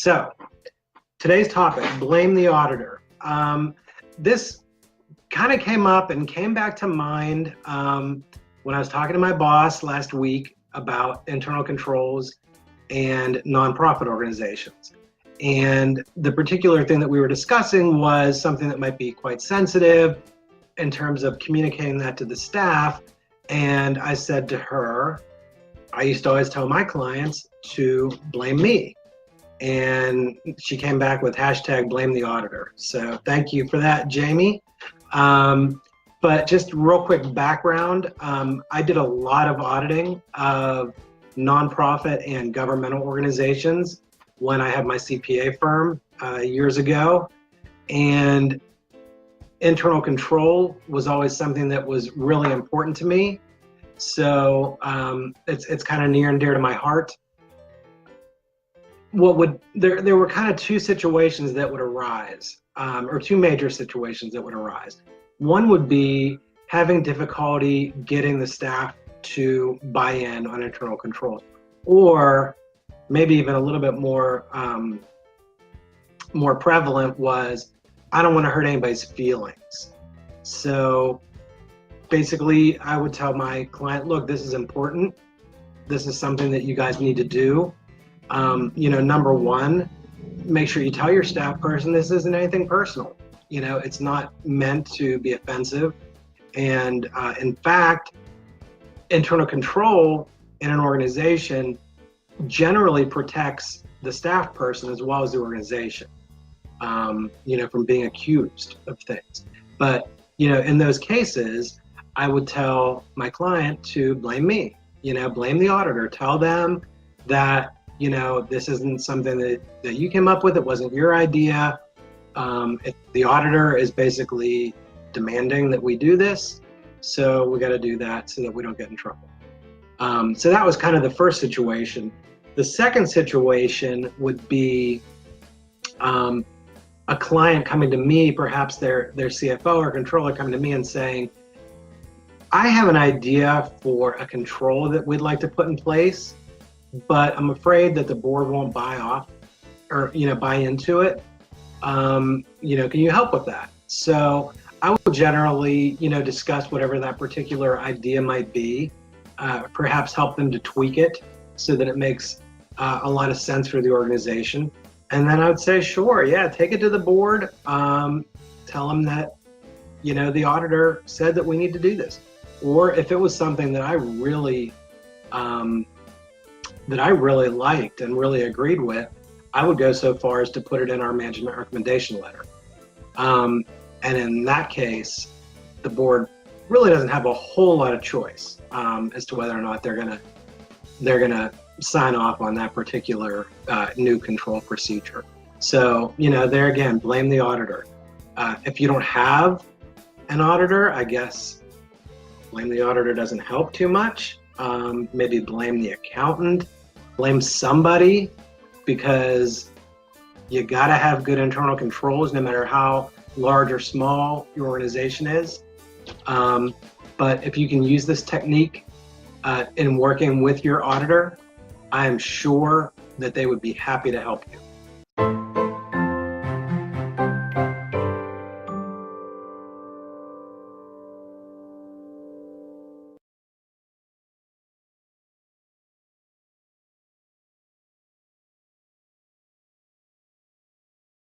So today's topic, blame the auditor. This kind of came up and came back to mind when I was talking to my boss last week about internal controls and nonprofit organizations. And the particular thing that we were discussing was something that might be quite sensitive in terms of communicating that to the staff. And I said to her, I used to always tell my clients to blame me. And she came back with hashtag blame the auditor. So thank you for that, Jamie. But just real quick background, I did a lot of auditing of nonprofit and governmental organizations when I had my CPA firm years ago. And internal control was always something that was really important to me. So it's kind of near and dear to my heart. There were kind of two situations that would arise, or two major situations that would arise. One would be having difficulty getting the staff to buy in on internal controls, or maybe even a little bit more prevalent was, I don't want to hurt anybody's feelings. So basically, I would tell my client, look, this is important. This is something that you guys need to do. Number one, make sure you tell your staff person this isn't anything personal. It's not meant to be offensive. And in fact, internal control in an organization generally protects the staff person as well as the organization, from being accused of things. But, in those cases, I would tell my client to blame me, blame the auditor, tell them that, this isn't something that you came up with, it wasn't your idea. The auditor is basically demanding that we do this, so we got to do that so that we don't get in trouble. So that was kind of the first situation. The second situation would be a client coming to me, perhaps their CFO or controller coming to me and saying, I have an idea for a control that we'd like to put in place, but I'm afraid that the board won't buy off or, buy into it. Can you help with that? So I would generally, discuss whatever that particular idea might be, perhaps help them to tweak it so that it makes a lot of sense for the organization. And then I would say, sure, yeah, take it to the board. Tell them that, the auditor said that we need to do this. Or if it was something that I really liked and really agreed with, I would go so far as to put it in our management recommendation letter. And in that case, the board really doesn't have a whole lot of choice as to whether or not they're gonna sign off on that particular new control procedure. So, there again, blame the auditor. If you don't have an auditor, I guess blame the auditor doesn't help too much. Maybe blame the accountant, blame somebody, because you gotta have good internal controls no matter how large or small your organization is. But if you can use this technique in working with your auditor, I am sure that they would be happy to help you.